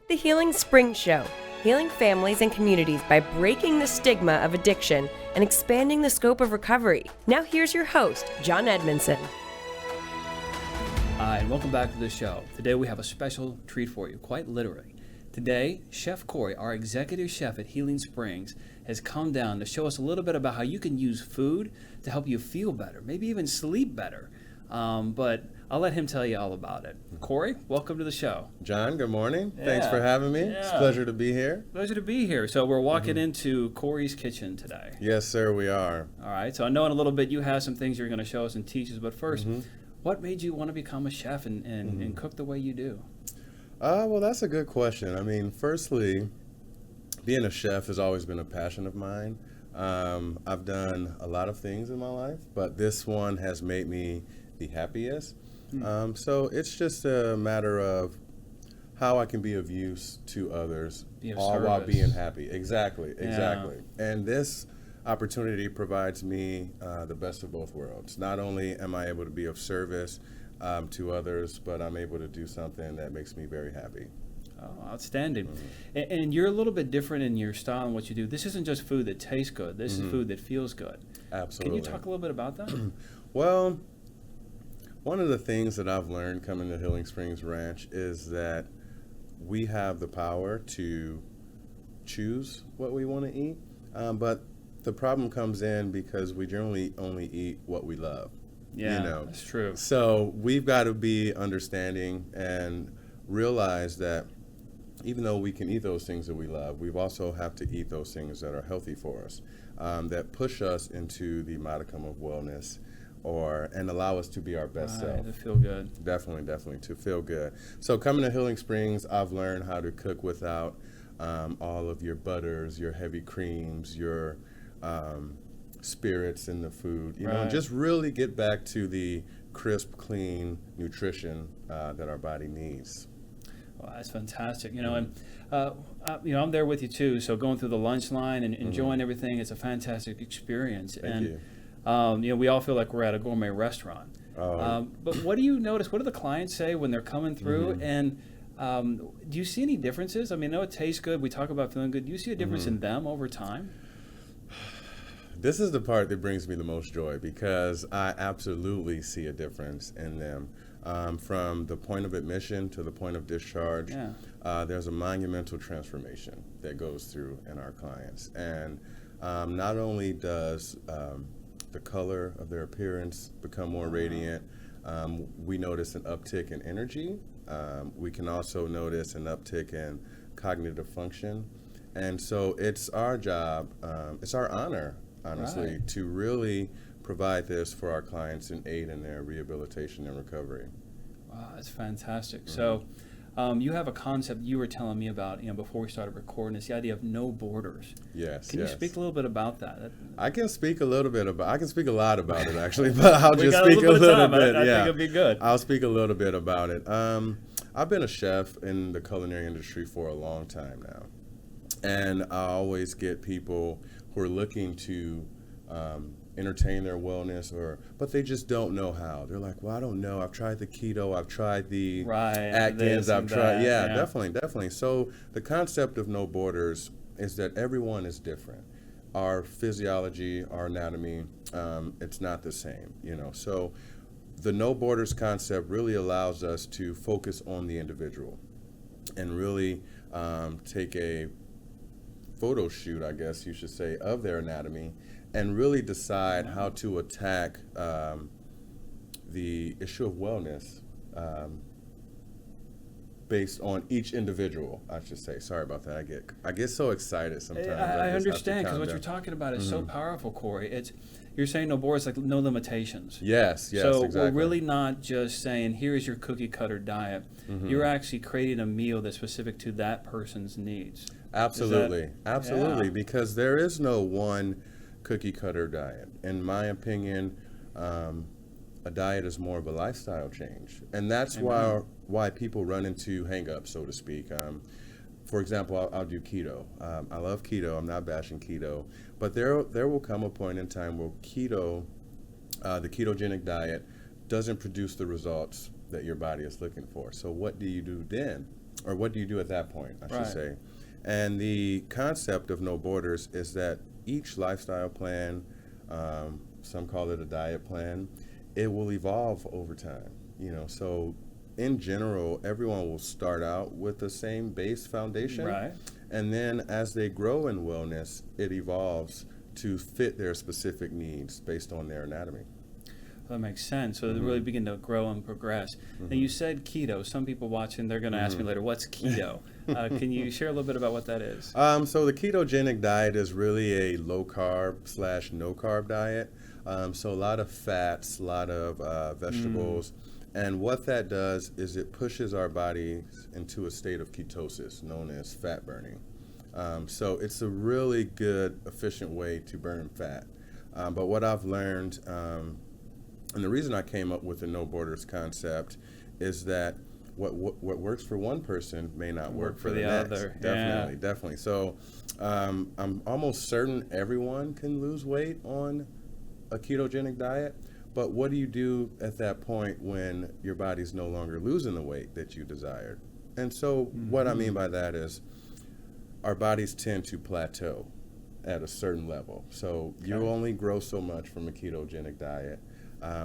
The Healing Spring Show, healing families and communities by breaking the stigma of addiction and expanding the scope of recovery. Now here's your host, John Edmondson. Hi, and welcome back to the show. Today we have a special treat for you, quite literally. Today, Chef Corey, our executive chef at Healing Springs, has come down to show us a little bit about how you can use food to help you feel better, maybe even sleep better. But I'll let him tell you all about it. Corey, welcome to the show. John, good morning. Yeah. Thanks for having me. It's a pleasure to be here. Pleasure to be here. So we're walking into Corey's kitchen today. Yes, sir, we are. All right. So I know in a little bit you have some things you're going to show us and teach us. But first, what made you want to become a chef and cook the way you do? Well, that's a good question. I mean, firstly, being a chef has always been a passion of mine. I've done a lot of things in my life, but this one has made me the happiest. So it's just a matter of how I can be of use to others, all while being happy. Exactly. And this opportunity provides me the best of both worlds. Not only am I able to be of service to others, but I'm able to do something that makes me very happy. Oh, outstanding. And you're a little bit different in your style and what you do. This isn't just food that tastes good. This is food that feels good. Absolutely. Can you talk a little bit about that? Well, one of the things that I've learned coming to Healing Springs Ranch is that we have the power to choose what we want to eat, but the problem comes in because we generally only eat what we love. Yeah, that's true. So we've got to be understanding and realize that even though we can eat those things that we love, we also have to eat those things that are healthy for us, that push us into the modicum of wellness and allow us to be our best self. To feel good. Definitely, to feel good. So coming to Healing Springs, I've learned how to cook without all of your butters, your heavy creams, your spirits in the food, you know, and just really get back to the crisp, clean nutrition that our body needs. Well, that's fantastic. You know, and I'm there with you too. So going through the lunch line and enjoying everything, it's a fantastic experience. Thank you. You know, we all feel like we're at a gourmet restaurant. But what do you notice? What do the clients say when they're coming through? And do you see any differences? I mean, I know it tastes good. We talk about feeling good. Do you see a difference in them over time? This is the part that brings me the most joy because I absolutely see a difference in them. From the point of admission to the point of discharge, there's a monumental transformation that goes through in our clients. And not only does the color of their appearance become more radiant, we notice an uptick in energy. We can also notice an uptick in cognitive function. And so it's our job, it's our honor, honestly, to really provide this for our clients and aid in their rehabilitation and recovery. Wow, that's fantastic. So you have a concept you were telling me about, before we started recording, it's the idea of no borders. Yes. Can you speak a little bit about that? I can speak a lot about it actually, but I'll just speak a little bit. I think it'd be good. I'll speak a little bit about it. I've been a chef in the culinary industry for a long time now. And I always get people who are looking to entertain their wellness, but they just don't know how. They're like, well, I don't know. I've tried the keto. I've tried the Atkins. I've tried. Yeah, definitely. So the concept of no borders is that everyone is different. Our physiology, our anatomy, it's not the same, So the no borders concept really allows us to focus on the individual and really take a photo shoot, I guess you should say, of their anatomy and really decide how to attack the issue of wellness based on each individual, I should say. Sorry about that. I get so excited sometimes. I understand, because what you're talking about is so powerful, Corey. You're saying no borders, like no limitations. Yes, so exactly. We're really not just saying, here's your cookie cutter diet. You're actually creating a meal that's specific to that person's needs. Absolutely, because there is no one cookie cutter diet. In my opinion, a diet is more of a lifestyle change, and that's why people run into hang-ups, so to speak. For example, I'll do keto. I love keto. I'm not bashing keto, but there will come a point in time where keto, the ketogenic diet, doesn't produce the results that your body is looking for. So what do you do then? or what do you do at that point, I Right. should say. And the concept of No Borders is that each lifestyle plan, some call it a diet plan, it will evolve over time. So in general, everyone will start out with the same base foundation. Right. And then as they grow in wellness, it evolves to fit their specific needs based on their anatomy. That makes sense. So they really begin to grow and progress. Now, you said keto. Some people watching, they're going to ask me later, what's keto? Can you share a little bit about what that is? So the ketogenic diet is really a low carb / no carb diet. So a lot of fats, a lot of vegetables. And what that does is it pushes our bodies into a state of ketosis known as fat burning. So it's a really good, efficient way to burn fat. But what I've learned, and the reason I came up with the No Borders concept, is that what works for one person may not work for the next. other. Definitely. So I'm almost certain everyone can lose weight on a ketogenic diet. But what do you do at that point when your body's no longer losing the weight that you desired? And so what I mean by that is our bodies tend to plateau at a certain level. So you'll only grow so much from a ketogenic diet.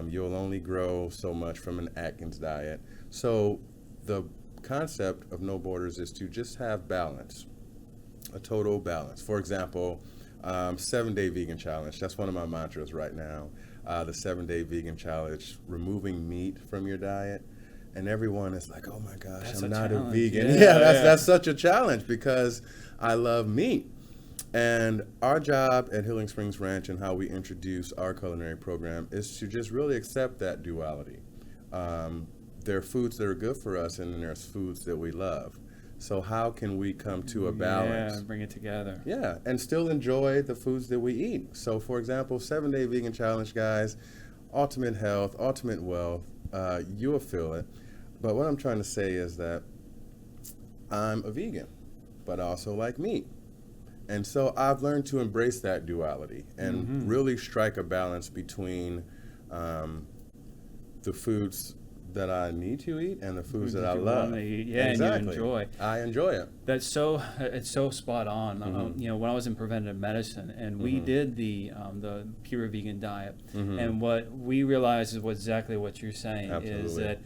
You'll only grow so much from an Atkins diet. So the concept of No Borders is to just have balance, a total balance. For example, 7-day vegan challenge. That's one of my mantras right now. The 7-day vegan challenge, removing meat from your diet. And everyone is like, oh my gosh, That's I'm a not a challenge. vegan. Yeah, That's such a challenge because I love meat. And our job at Healing Springs Ranch and how we introduce our culinary program is to just really accept that duality. There are foods that are good for us, and then there's foods that we love. So how can we come to a balance? Yeah, bring it together. Yeah, and still enjoy the foods that we eat. So, for example, 7-day vegan challenge, guys, ultimate health, ultimate wealth, you will feel it. But what I'm trying to say is that I'm a vegan, but I also like meat. And so I've learned to embrace that duality and really strike a balance between the foods that I need to eat and the foods that I love. Yeah, exactly. and you enjoy. I enjoy it. It's so spot on. When I was in preventative medicine, and we did the pure vegan diet, and what we realized is exactly what you're saying. Absolutely. Is that,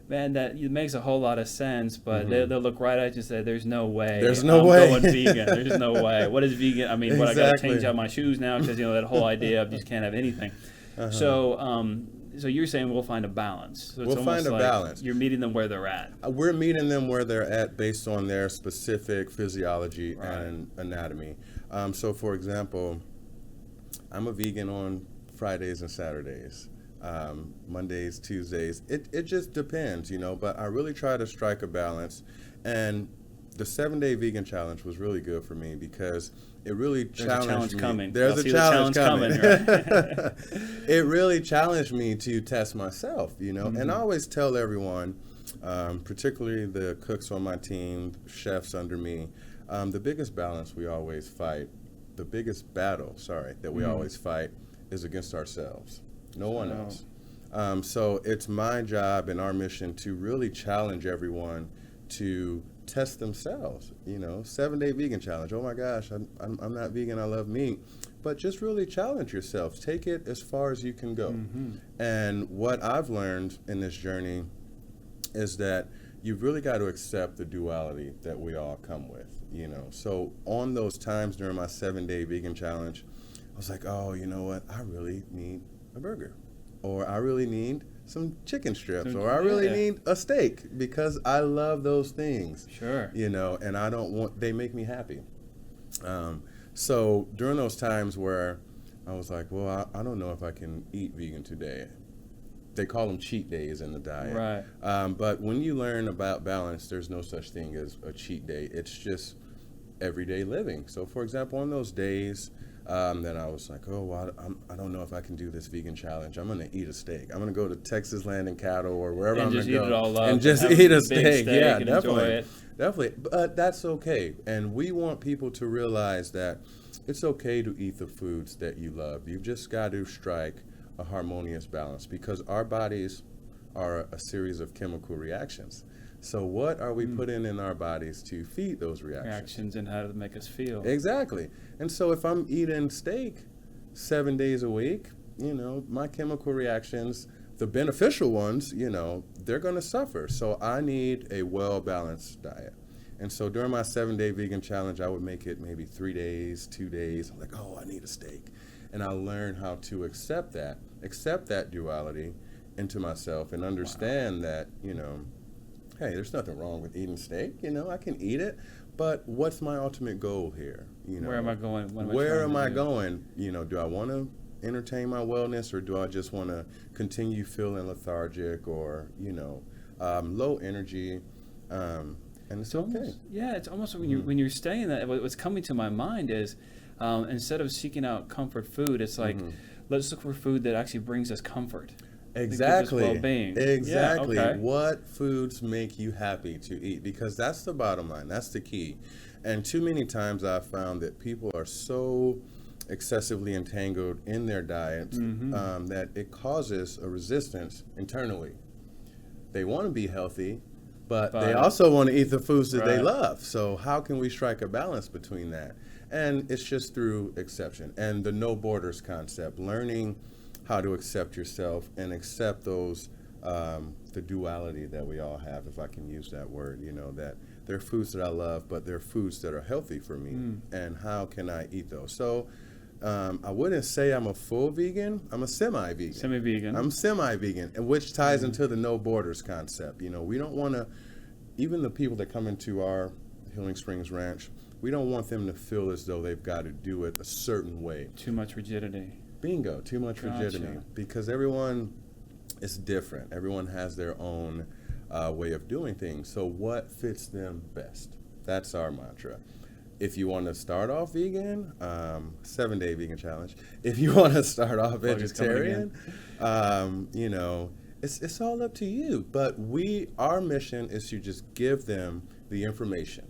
man, that it makes a whole lot of sense, but they'll look right at you and say, "There's no way. There's no I'm way. going vegan. There's no way. What is vegan? I mean, what I got to Exactly. change out my shoes now because that whole idea of you just can't have anything." So you're saying we'll find a balance. So it's We'll almost find a like balance. You're meeting them where they're at. We're meeting them where they're at based on their specific physiology Right. and anatomy. So, for example, I'm a vegan on Fridays and Saturdays, Mondays, Tuesdays. It just depends, but I really try to strike a balance. And the 7-day vegan challenge was really good for me because it really challenged me. Coming. There's I a see challenge the coming. right? It really challenged me to test myself, And I always tell everyone, particularly the cooks on my team, chefs under me, the biggest battle that we always fight is against ourselves. No one else. So it's my job and our mission to really challenge everyone to test themselves. 7-day vegan challenge. Oh my gosh, I'm not vegan. I love meat. But just really challenge yourself. Take it as far as you can go. And what I've learned in this journey is that you've really got to accept the duality that we all come with. So on those times during my 7-day vegan challenge, I was like, oh, you know what? I really need a burger, or I really need some chicken strips, or I really need a steak because I love those things. Sure. And I don't want, they make me happy. So during those times where I was like, well, I don't know if I can eat vegan today. They call them cheat days in the diet. Right. But when you learn about balance, there's no such thing as a cheat day. It's just everyday living. So for example, on those days, then I was like, oh, well, I don't know if I can do this vegan challenge. I'm going to eat a steak. I'm going to go to Texas Land and Cattle or wherever I'm going to go. And just eat it all up. And just have eat a big steak. Yeah, and definitely. enjoy it. Definitely. But that's okay. And we want people to realize that it's okay to eat the foods that you love. You've just got to strike a harmonious balance because our bodies are a series of chemical reactions. So what are we putting in our bodies to feed those Reactions and how to make us feel. Exactly. And so if I'm eating steak 7 days a week, my chemical reactions, the beneficial ones, they're going to suffer. So I need a well-balanced diet. And so during my 7-day vegan challenge, I would make it maybe 3 days, 2 days. I'm like, oh, I need a steak. And I learned how to accept that duality into myself and understand that, hey, there's nothing wrong with eating steak. I can eat it. But what's my ultimate goal here? Where am I going? Where am I going? Do I want to entertain my wellness, or do I just want to continue feeling lethargic or, low energy? And it's okay. It's almost when you're saying that, what's coming to my mind is instead of seeking out comfort food, it's like, let's look for food that actually brings us comfort. Exactly. Well-being. Exactly. Yeah, okay. What foods make you happy to eat? Because that's the bottom line. That's the key. And too many times I've found that people are so excessively entangled in their diets that it causes a resistance internally. They want to be healthy, but they also want to eat the foods that they love. So how can we strike a balance between that? And it's just through exception and the no borders concept, learning how to accept yourself and accept those, the duality that we all have, if I can use that word, that there are foods that I love, but there are foods that are healthy for me. And how can I eat those? So I wouldn't say I'm a full vegan. I'm a semi-vegan. Semi-vegan. I'm semi-vegan, and which ties into the no borders concept. We don't want to, even the people that come into our Healing Springs Ranch, we don't want them to feel as though they've got to do it a certain way. Too much rigidity. Bingo, too much rigidity. Because everyone is different. Everyone has their own way of doing things. So what fits them best? That's our mantra. If you want to start off vegan, 7-day vegan challenge. If you want to start off vegetarian, it's all up to you. But our mission is to just give them the information.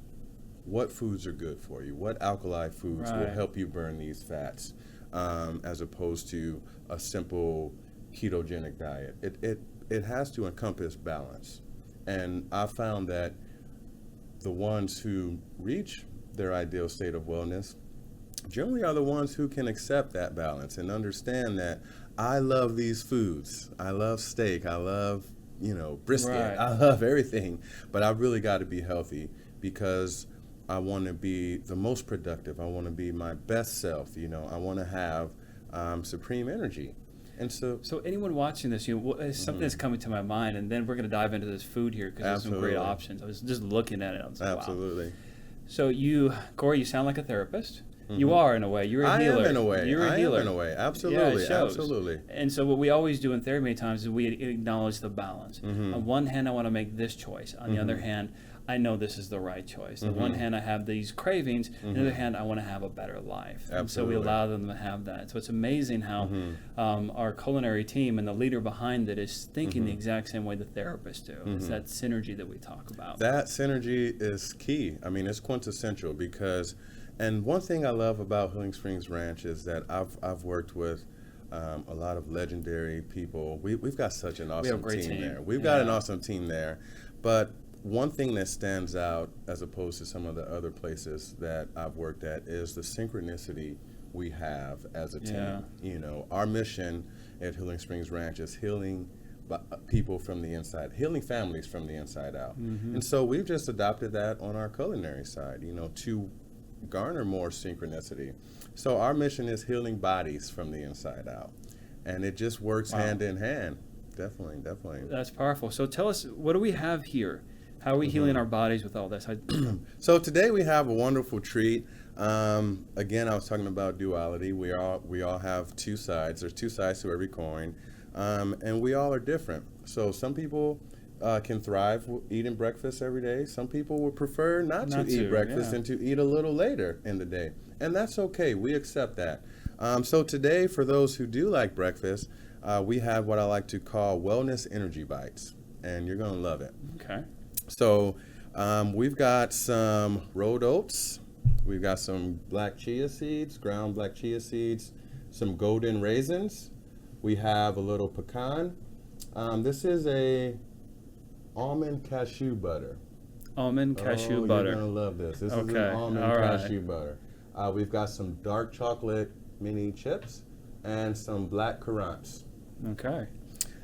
What foods are good for you? What alkali foods will help you burn these fats? As opposed to a simple ketogenic diet. It has to encompass balance. And I found that the ones who reach their ideal state of wellness generally are the ones who can accept that balance and understand that I love these foods. I love steak. I love, brisket. I love everything. But I've really got to be healthy because I want to be the most productive. I want to be my best self. I want to have supreme energy. And so anyone watching this, something that's coming to my mind, and then we're going to dive into this food here because there's some great options. I was just looking at it. I was like, absolutely. Wow. So Corey, you sound like a therapist. You are in a way. You're a healer. I am in a way. You're a healer. I am in a way. Absolutely. Yeah, absolutely. And so what we always do in therapy many times is we acknowledge the balance. On one hand, I want to make this choice. On the other hand, I know this is the right choice. On one hand, I have these cravings. On the other hand, I want to have a better life. Absolutely. And so we allow them to have that. So it's amazing how our culinary team and the leader behind it is thinking the exact same way the therapists do. It's that synergy that we talk about. That synergy is key. I mean, it's quintessential because, and one thing I love about Healing Springs Ranch is that I've worked with a lot of legendary people. We've got such an awesome team there. We've got an awesome team there. But one thing that stands out as opposed to some of the other places that I've worked at is the synchronicity we have as a team. Our mission at Healing Springs Ranch is healing people from the inside, healing families from the inside out. And so we've just adopted that on our culinary side, to garner more synchronicity. So our mission is healing bodies from the inside out. And it just works hand in hand. Definitely. That's powerful. So tell us, what do we have here? How are we healing our bodies with all this? So today we have a wonderful treat. Again, I was talking about duality. We all have two sides. There's two sides to every coin. And we all are different. So some people can thrive eating breakfast every day. Some people would prefer not to eat breakfast and to eat a little later in the day. And that's okay. We accept that. So today, for those who do like breakfast, we have what I like to call wellness energy bites. And you're going to love it. Okay. So we've got some rolled oats. We've got some black chia seeds, ground black chia seeds, some golden raisins. We have a little pecan. This is a almond cashew butter. Almond cashew butter. You're gonna love this. This is an Okay, almond all right. cashew butter. We've got some dark chocolate mini chips and some black currants. Okay.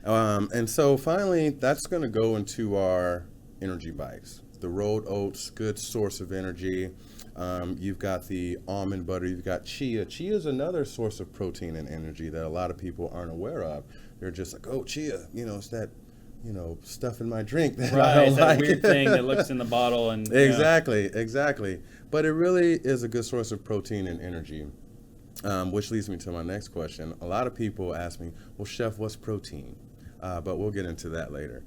And so finally, that's going to go into our energy bites. The rolled oats, good source of energy. You've got the almond butter. You've got chia. Chia is another source of protein and energy that a lot of people aren't aware of. They're just like, oh, chia, it's that, stuff in my drink that I don't It's that like. weird thing that looks in the bottle and Exactly. But it really is a good source of protein and energy, which leads me to my next question. A lot of people ask me, well, Chef, what's protein? But we'll get into that later.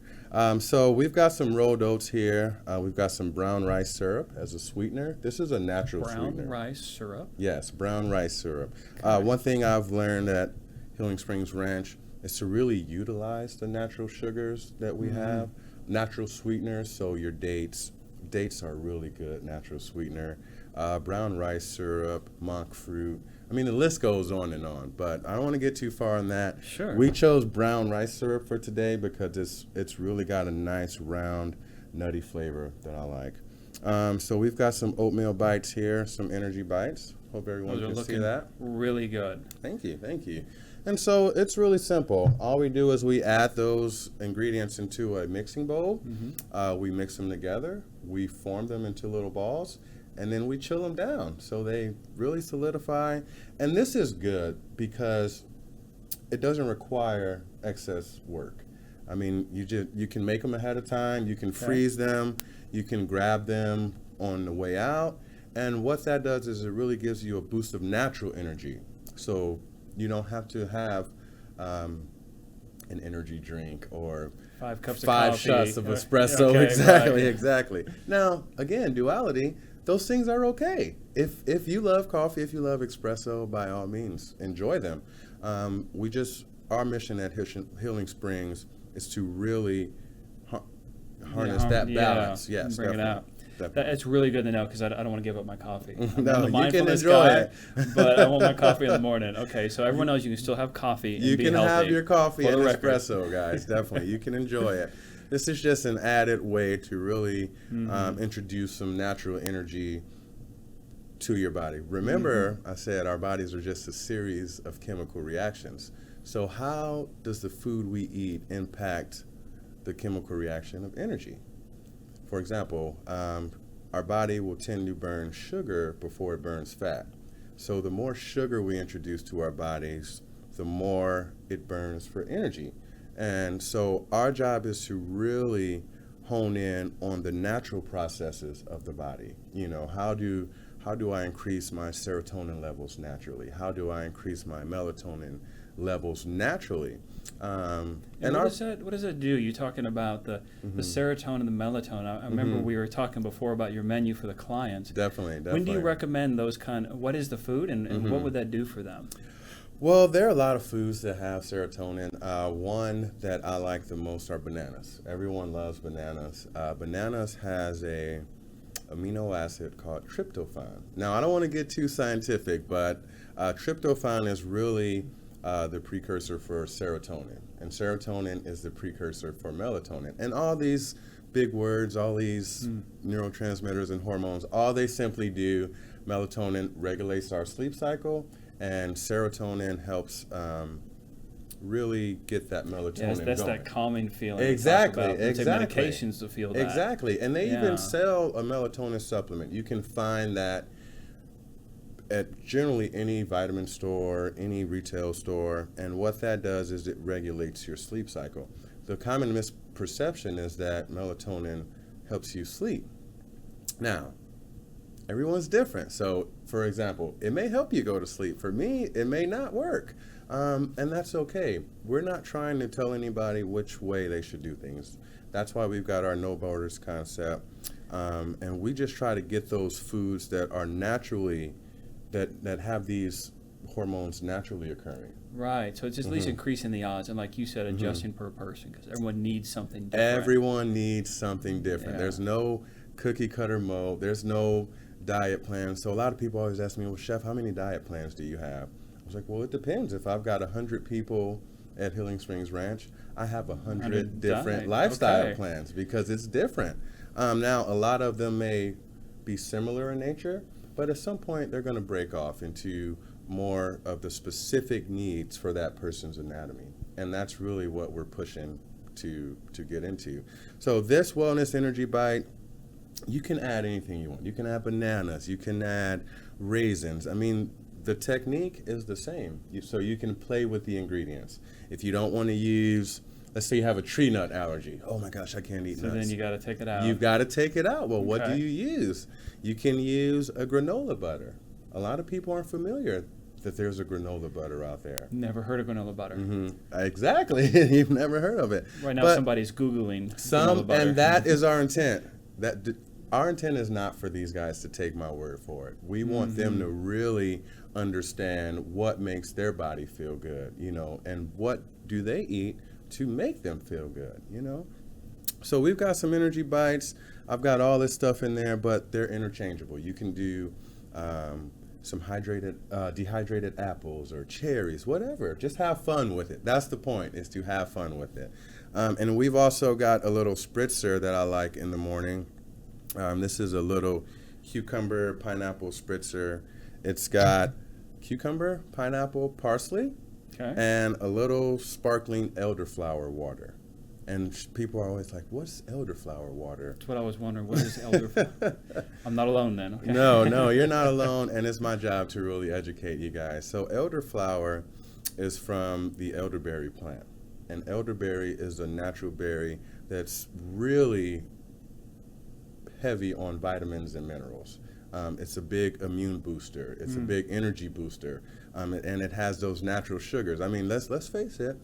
So we've got some rolled oats here. We've got some brown rice syrup as a sweetener. This is a natural sweetener. Brown rice syrup. Yes, brown rice syrup. Okay. One thing I've learned at Healing Springs Ranch is to really utilize the natural sugars that we have, natural sweeteners. So your dates are really good natural sweetener. Brown rice syrup, monk fruit. I mean, the list goes on, but I don't want to get too far on that. Sure. We chose brown rice syrup for today because it's really got a nice round nutty flavor that I like. So we've got some oatmeal bites here, some energy bites. Hope everyone can see that. Really good. Thank you. And so it's really simple. All we do is we add those ingredients into a mixing bowl. We mix them together. We form them into little balls. And then we chill them down so they really solidify. And this is good because it doesn't require excess work. I mean, you can make them ahead of time. You can freeze them. You can grab them on the way out. And what that does is it really gives you a boost of natural energy. So you don't have to have an energy drink or 5 cups of five coffee. shots of espresso. Okay, Exactly. Now, again, duality. Those things are okay. If you love coffee, if you love espresso, by all means, enjoy them. Our mission at Healing Springs is to really harness that balance. Yes, bring it out. Definitely. It's really good to know because I don't want to give up my coffee. No, I'm a you can mindfulness enjoy guy, it. but I want my coffee in the morning. Okay, so everyone knows you can still have coffee and You be can healthy. have your coffee For and the record. espresso, guys. Definitely, you can enjoy it. This is just an added way to really introduce some natural energy to your body. Remember, I said our bodies are just a series of chemical reactions. So how does the food we eat impact the chemical reaction of energy? For example, our body will tend to burn sugar before it burns fat. So the more sugar we introduce to our bodies, the more it burns for energy. And so our job is to really hone in on the natural processes of the body. How do I increase my serotonin levels naturally? How do I increase my melatonin levels naturally? And what does that do? You're talking about the serotonin and the melatonin. I remember we were talking before about your menu for the clients. Definitely. When do you recommend those what is the food and what would that do for them? Well, there are a lot of foods that have serotonin. One that I like the most are bananas. Everyone loves bananas. Bananas has a amino acid called tryptophan. Now, I don't want to get too scientific, but tryptophan is really the precursor for serotonin, and serotonin is the precursor for melatonin. And all these big words, all these neurotransmitters and hormones, all they simply do, melatonin regulates our sleep cycle, and serotonin helps really get that melatonin that's going. that calming feeling. Exactly. Take medications to feel that. Exactly. And they even sell a melatonin supplement. You can find that at generally any vitamin store, any retail store, and what that does is it regulates your sleep cycle. The common misperception is that melatonin helps you sleep. Now, everyone's different. So, for example, it may help you go to sleep. For me, it may not work. And that's okay. We're not trying to tell anybody which way they should do things. That's why we've got our No Borders concept. And we just try to get those foods that are naturally, that have these hormones naturally occurring. Right. So it's just at least increasing the odds. And like you said, adjusting per person because everyone needs something different. Everyone needs something different. Yeah. There's no cookie cutter mode. There's no diet plan. So a lot of people always ask me, well, Chef, how many diet plans do you have? I was like, well, it depends. If I've got 100 people at Healing Springs Ranch, I have 100 100 different diet. lifestyle Okay. plans because it's different. Now, a lot of them may be similar in nature, but at some point they're going to break off into more of the specific needs for that person's anatomy. And that's really what we're pushing to get into. So this Wellness Energy Bite, you can add anything you want. You can add bananas, you can add raisins. I mean, the technique is the same. So you can play with the ingredients. If you don't want to use, let's say you have a tree nut allergy. Oh my gosh, I can't eat nuts. So then you got to take it out. You've got to take it out. Well, what do Okay. you use? You can use a granola butter. A lot of people aren't familiar that there's a granola butter out there. Never heard of granola butter. Exactly. You've never heard of it. Right now, But somebody's Googling granola butter. and that is our intent. Our intent is not for these guys to take my word for it. We want them to really understand what makes their body feel good, and what do they eat to make them feel good, So we've got some energy bites. I've got all this stuff in there, but they're interchangeable. You can do some dehydrated apples or cherries, whatever. Just have fun with it. That's the point, is to have fun with it. And we've also got a little spritzer that I like in the morning. This is a little cucumber pineapple spritzer. It's got cucumber, pineapple, parsley, Okay. and a little sparkling elderflower water. And people are always like, what's elderflower water? That's what I was wondering. What is elderflower? I'm not alone then. Okay. No, you're not alone, and it's my job to really educate you guys. So elderflower is from the elderberry plant. And elderberry is a natural berry that's really heavy on vitamins and minerals. It's a big immune booster. It's a big energy booster, and it has those natural sugars. I mean, let's face it.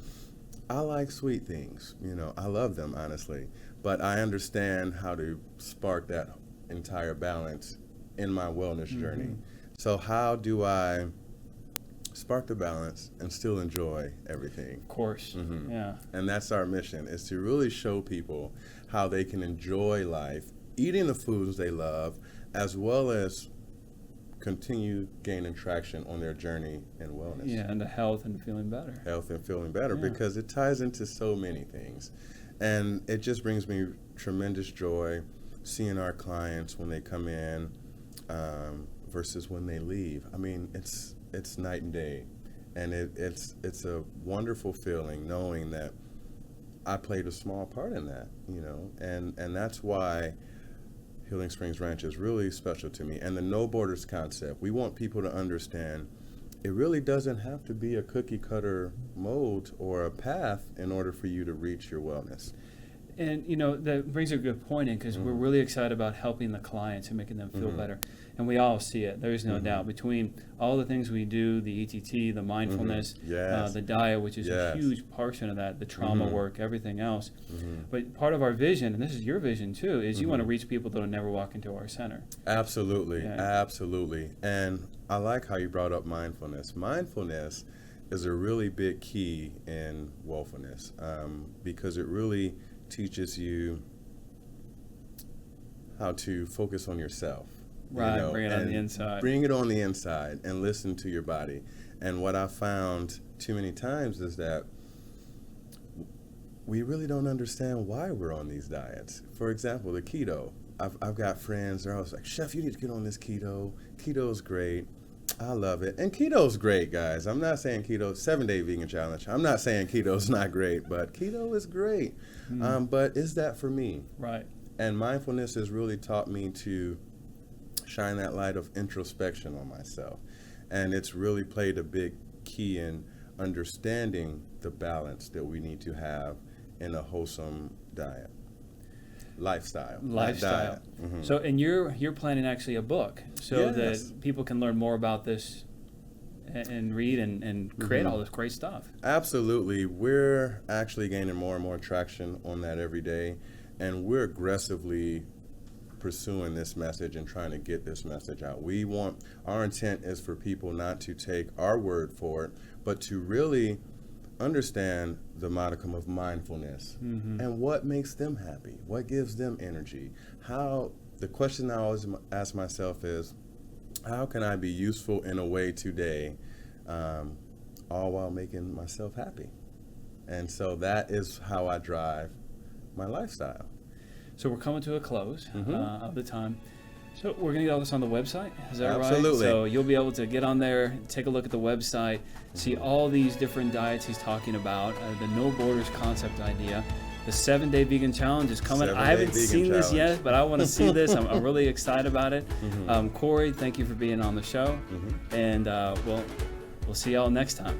I like sweet things. I love them, honestly. But I understand how to spark that entire balance in my wellness journey. So how do I spark the balance and still enjoy everything? Of course. Yeah. And that's our mission, is to really show people how they can enjoy life, eating the foods they love, as well as continue gaining traction on their journey in wellness. Yeah, and the health and feeling better. Health and feeling better, because it ties into so many things. And it just brings me tremendous joy seeing our clients when they come in versus when they leave. I mean, it's night and day. And it's a wonderful feeling knowing that I played a small part in that, and that's why Healing Springs Ranch is really special to me. And the No Borders concept, we want people to understand it really doesn't have to be a cookie cutter mold or a path in order for you to reach your wellness. And that brings a good point in, because we're really excited about helping the clients and making them feel better. And we all see it. There's no doubt. Between all the things we do, the ETT, the mindfulness, Yes. the diet, which is a Yes. huge portion of that, the trauma work, everything else. But part of our vision, and this is your vision too, is you want to reach people that will never walk into our center. Absolutely, Yeah. absolutely. And I like how you brought up mindfulness. Mindfulness is a really big key in woefulness, because it really teaches you how to focus on yourself. Right, bring it on and the inside. Bring it on the inside and listen to your body. And what I found too many times is that we really don't understand why we're on these diets. For example, the keto. I've got friends, they're always like, Chef, you need to get on this keto. Keto's great. I love it. And keto's great, guys. I'm not saying keto, 7-day vegan challenge. I'm not saying keto's not great, but keto is great. But is that for me? Right. And mindfulness has really taught me to shine that light of introspection on myself. And it's really played a big key in understanding the balance that we need to have in a wholesome diet. Lifestyle. Lifestyle. Diet. So, and you're planning actually a book so Yes. that people can learn more about this and read and create all this great stuff. Absolutely. We're actually gaining more and more traction on that every day, and we're aggressively pursuing this message and trying to get this message out. Our intent is for people not to take our word for it, but to really understand the modicum of mindfulness and what makes them happy, what gives them energy. The question I always ask myself is, how can I be useful in a way today, all while making myself happy? And so that is how I drive my lifestyle. So we're coming to a close of the time. So we're going to get all this on the website. Is that right? Absolutely. So you'll be able to get on there, take a look at the website, see all these different diets he's talking about, the no borders concept idea. The 7-day vegan challenge is coming. I haven't seen this yet, but I want to see this. I'm really excited about it. Corey, thank you for being on the show. And we'll see y'all next time.